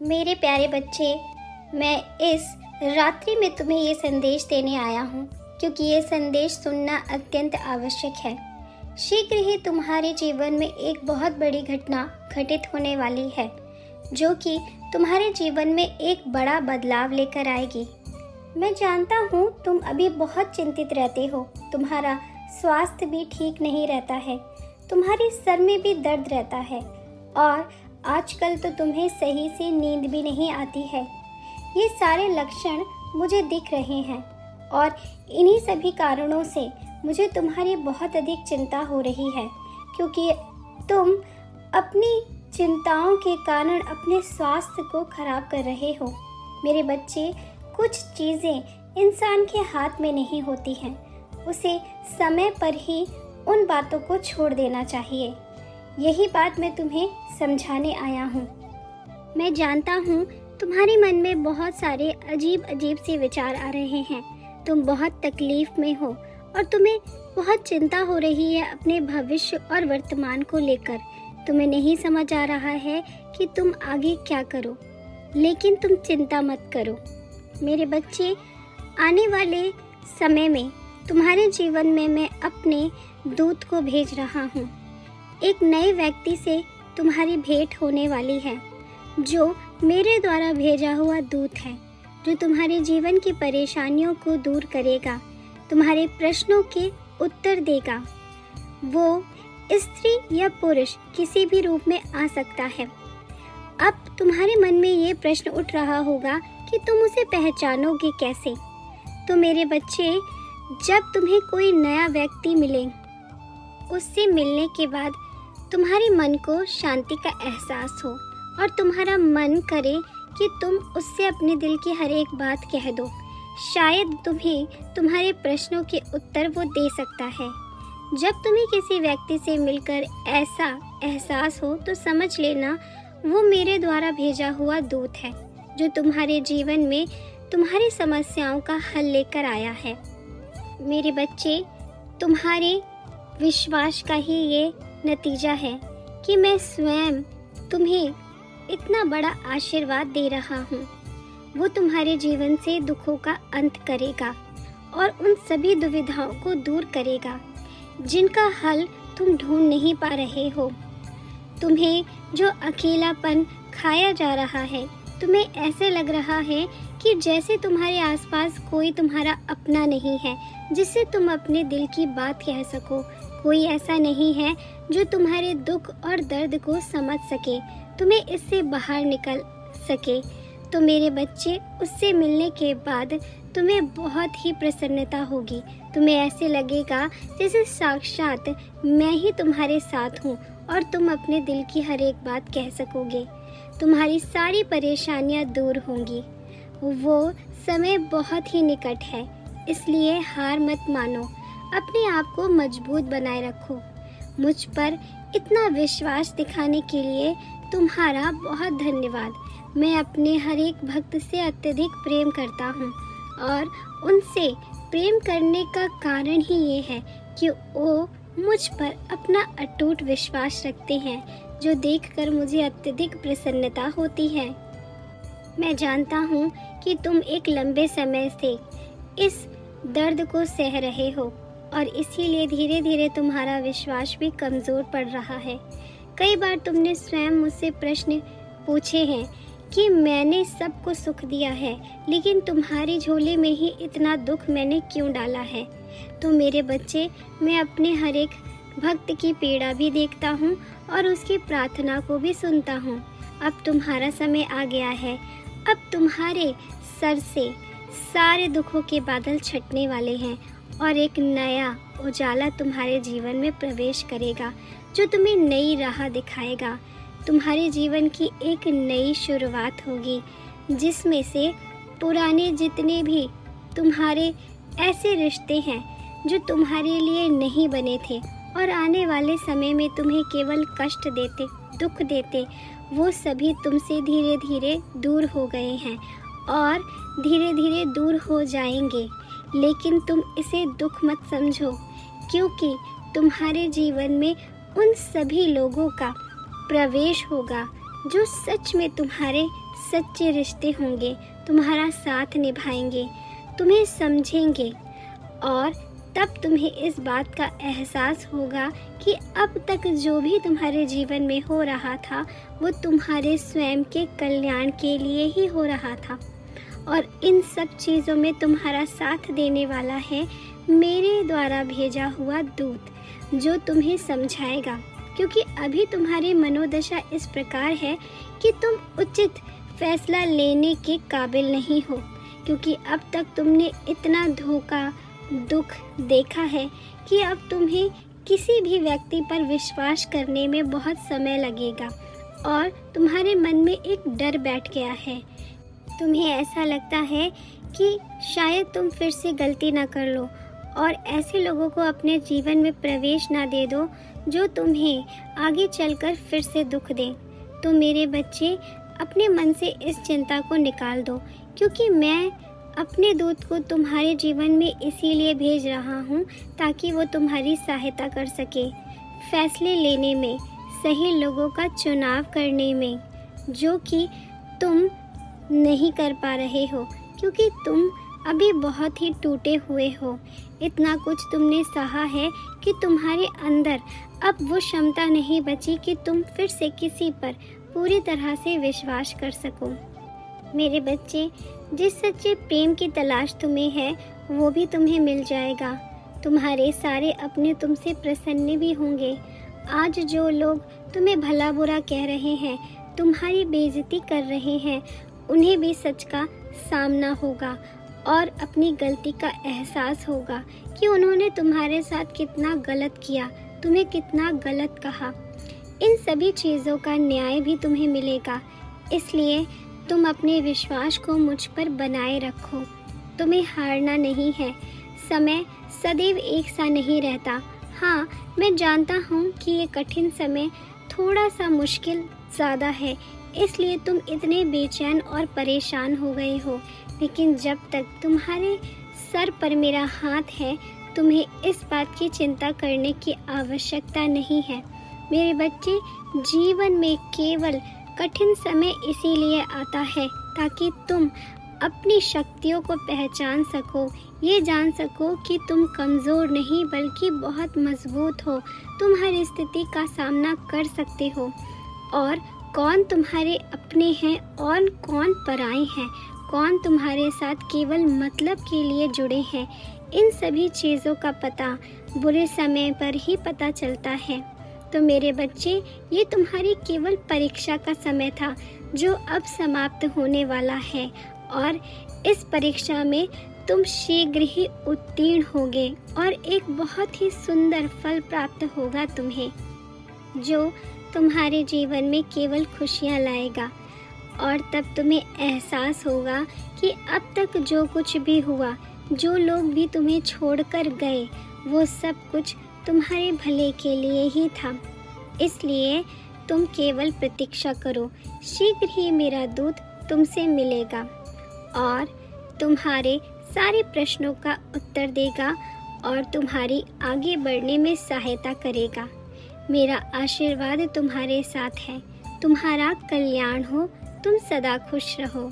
मेरे प्यारे बच्चे, मैं इस रात्रि में तुम्हें ये संदेश देने आया हूँ क्योंकि ये संदेश सुनना अत्यंत आवश्यक है। शीघ्र ही तुम्हारे जीवन में एक बहुत बड़ी घटना घटित होने वाली है जो कि तुम्हारे जीवन में एक बड़ा बदलाव लेकर आएगी। मैं जानता हूँ तुम अभी बहुत चिंतित रहते हो, तुम्हारा स्वास्थ्य भी ठीक नहीं रहता है, तुम्हारे सर में भी दर्द रहता है और आजकल तो तुम्हें सही से नींद भी नहीं आती है। ये सारे लक्षण मुझे दिख रहे हैं और इन्हीं सभी कारणों से मुझे तुम्हारी बहुत अधिक चिंता हो रही है क्योंकि तुम अपनी चिंताओं के कारण अपने स्वास्थ्य को खराब कर रहे हो। मेरे बच्चे, कुछ चीज़ें इंसान के हाथ में नहीं होती हैं, उसे समय पर ही उन बातों को छोड़ देना चाहिए। यही बात मैं तुम्हें समझाने आया हूँ। मैं जानता हूँ तुम्हारे मन में बहुत सारे अजीब अजीब से विचार आ रहे हैं, तुम बहुत तकलीफ में हो और तुम्हें बहुत चिंता हो रही है अपने भविष्य और वर्तमान को लेकर। तुम्हें नहीं समझ आ रहा है कि तुम आगे क्या करो, लेकिन तुम चिंता मत करो। मेरे बच्चे, आने वाले समय में तुम्हारे जीवन में मैं अपने दूत को भेज रहा हूँ। एक नए व्यक्ति से तुम्हारी भेंट होने वाली है जो मेरे द्वारा भेजा हुआ दूत है, जो तुम्हारे जीवन की परेशानियों को दूर करेगा, तुम्हारे प्रश्नों के उत्तर देगा। वो स्त्री या पुरुष किसी भी रूप में आ सकता है। अब तुम्हारे मन में ये प्रश्न उठ रहा होगा कि तुम उसे पहचानोगे कैसे। तो मेरे बच्चे, जब तुम्हें कोई नया व्यक्ति मिले, उससे मिलने के बाद तुम्हारे मन को शांति का एहसास हो और तुम्हारा मन करे कि तुम उससे अपने दिल की हर एक बात कह दो। शायद तुम्हें तुम्हारे प्रश्नों के उत्तर वो दे सकता है। जब तुम्हें किसी व्यक्ति से मिलकर ऐसा एहसास हो तो समझ लेना वो मेरे द्वारा भेजा हुआ दूत है जो तुम्हारे जीवन में तुम्हारी समस्याओं का हल लेकर आया है। मेरे बच्चे, तुम्हारे विश्वास का ही ये नतीजा है कि मैं स्वयं तुम्हें इतना बड़ा आशीर्वाद दे रहा हूँ। वो तुम्हारे जीवन से दुखों का अंत करेगा और उन सभी दुविधाओं को दूर करेगा जिनका हल तुम ढूंढ नहीं पा रहे हो। तुम्हें जो अकेलापन खाया जा रहा है, तुम्हें ऐसे लग रहा है कि जैसे तुम्हारे आसपास कोई तुम्हारा अपना नहीं है जिससे तुम अपने दिल की बात कह सको। कोई ऐसा नहीं है जो तुम्हारे दुख और दर्द को समझ सके, तुम्हें इससे बाहर निकल सके। तो मेरे बच्चे, उससे मिलने के बाद तुम्हें बहुत ही प्रसन्नता होगी। तुम्हें ऐसे लगेगा जैसे साक्षात मैं ही तुम्हारे साथ हूँ और तुम अपने दिल की हर एक बात कह सकोगे। तुम्हारी सारी परेशानियाँ दूर होंगी। वो समय बहुत ही निकट है, इसलिए हार मत मानो, अपने आप को मजबूत बनाए रखो। मुझ पर इतना विश्वास दिखाने के लिए तुम्हारा बहुत धन्यवाद। मैं अपने हर एक भक्त से अत्यधिक प्रेम करता हूँ और उनसे प्रेम करने का कारण ही ये है कि वो मुझ पर अपना अटूट विश्वास रखते हैं, जो देखकर मुझे अत्यधिक प्रसन्नता होती है। मैं जानता हूँ कि तुम एक लंबे समय से इस दर्द को सह रहे हो और इसीलिए धीरे धीरे तुम्हारा विश्वास भी कमज़ोर पड़ रहा है। कई बार तुमने स्वयं मुझसे प्रश्न पूछे हैं कि मैंने सबको सुख दिया है, लेकिन तुम्हारी झोली में ही इतना दुख मैंने क्यों डाला है। तो मेरे बच्चे, मैं अपने हर एक भक्त की पीड़ा भी देखता हूँ और उसकी प्रार्थना को भी सुनता हूँ। अब तुम्हारा समय आ गया है। अब तुम्हारे सर से सारे दुखों के बादल छटने वाले हैं और एक नया उजाला तुम्हारे जीवन में प्रवेश करेगा जो तुम्हें नई राह दिखाएगा। तुम्हारे जीवन की एक नई शुरुआत होगी जिसमें से पुराने जितने भी तुम्हारे ऐसे रिश्ते हैं जो तुम्हारे लिए नहीं बने थे और आने वाले समय में तुम्हें केवल कष्ट देते, दुख देते, वो सभी तुमसे धीरे धीरे दूर हो गए हैं और धीरे धीरे दूर हो जाएंगे। लेकिन तुम इसे दुख मत समझो, क्योंकि तुम्हारे जीवन में उन सभी लोगों का प्रवेश होगा जो सच में तुम्हारे सच्चे रिश्ते होंगे, तुम्हारा साथ निभाएंगे, तुम्हें समझेंगे और तब तुम्हें इस बात का एहसास होगा कि अब तक जो भी तुम्हारे जीवन में हो रहा था वो तुम्हारे स्वयं के कल्याण के लिए ही हो रहा था। और इन सब चीज़ों में तुम्हारा साथ देने वाला है मेरे द्वारा भेजा हुआ दूत, जो तुम्हें समझाएगा। क्योंकि अभी तुम्हारी मनोदशा इस प्रकार है कि तुम उचित फैसला लेने के काबिल नहीं हो, क्योंकि अब तक तुमने इतना धोखा दुख देखा है कि अब तुम्हें किसी भी व्यक्ति पर विश्वास करने में बहुत समय लगेगा और तुम्हारे मन में एक डर बैठ गया है। तुम्हें ऐसा लगता है कि शायद तुम फिर से गलती ना कर लो और ऐसे लोगों को अपने जीवन में प्रवेश ना दे दो जो तुम्हें आगे चलकर फिर से दुख दें। तो मेरे बच्चे, अपने मन से इस चिंता को निकाल दो, क्योंकि मैं अपने दूत को तुम्हारे जीवन में इसीलिए भेज रहा हूँ ताकि वो तुम्हारी सहायता कर सके फैसले लेने में, सही लोगों का चुनाव करने में, जो कि तुम नहीं कर पा रहे हो क्योंकि तुम अभी बहुत ही टूटे हुए हो। इतना कुछ तुमने सहा है कि तुम्हारे अंदर अब वो क्षमता नहीं बची कि तुम फिर से किसी पर पूरी तरह से विश्वास कर सको। मेरे बच्चे, जिस सच्चे प्रेम की तलाश तुम्हें है वो भी तुम्हें मिल जाएगा। तुम्हारे सारे अपने तुमसे प्रसन्न भी होंगे। आज जो लोग तुम्हें भला बुरा कह रहे हैं, तुम्हारी बेइज्जती कर रहे हैं, उन्हें भी सच का सामना होगा और अपनी गलती का एहसास होगा कि उन्होंने तुम्हारे साथ कितना गलत किया, तुम्हें कितना गलत कहा। इन सभी चीज़ों का न्याय भी तुम्हें मिलेगा। इसलिए तुम अपने विश्वास को मुझ पर बनाए रखो। तुम्हें हारना नहीं है। समय सदैव एक सा नहीं रहता। हाँ, मैं जानता हूँ कि ये कठिन समय थोड़ा सा मुश्किल ज़्यादा है, इसलिए तुम इतने बेचैन और परेशान हो गए हो, लेकिन जब तक तुम्हारे सर पर मेरा हाथ है, तुम्हें इस बात की चिंता करने की आवश्यकता नहीं है। मेरे बच्चे, जीवन में केवल कठिन समय इसीलिए आता है ताकि तुम अपनी शक्तियों को पहचान सको, ये जान सको कि तुम कमज़ोर नहीं बल्कि बहुत मजबूत हो। तुम हर स्थिति का सामना कर सकते हो और कौन तुम्हारे अपने हैं और कौन पराए हैं, कौन तुम्हारे साथ केवल मतलब के लिए जुड़े हैं। इन सभी चीज़ों का पता बुरे समय पर ही पता चलता है। तो मेरे बच्चे, ये तुम्हारी केवल परीक्षा का समय था जो अब समाप्त होने वाला है और इस परीक्षा में तुम शीघ्र ही उत्तीर्ण होगे और एक बहुत ही सुंदर फल प्राप्त होगा तुम्हें, जो तुम्हारे जीवन में केवल खुशियाँ लाएगा। और तब तुम्हें एहसास होगा कि अब तक जो कुछ भी हुआ, जो लोग भी तुम्हें छोड़कर गए, वो सब कुछ तुम्हारे भले के लिए ही था। इसलिए तुम केवल प्रतीक्षा करो, शीघ्र ही मेरा दूत तुमसे मिलेगा और तुम्हारे सारे प्रश्नों का उत्तर देगा और तुम्हारी आगे बढ़ने में सहायता करेगा। मेरा आशीर्वाद तुम्हारे साथ है। तुम्हारा कल्याण हो। तुम सदा खुश रहो।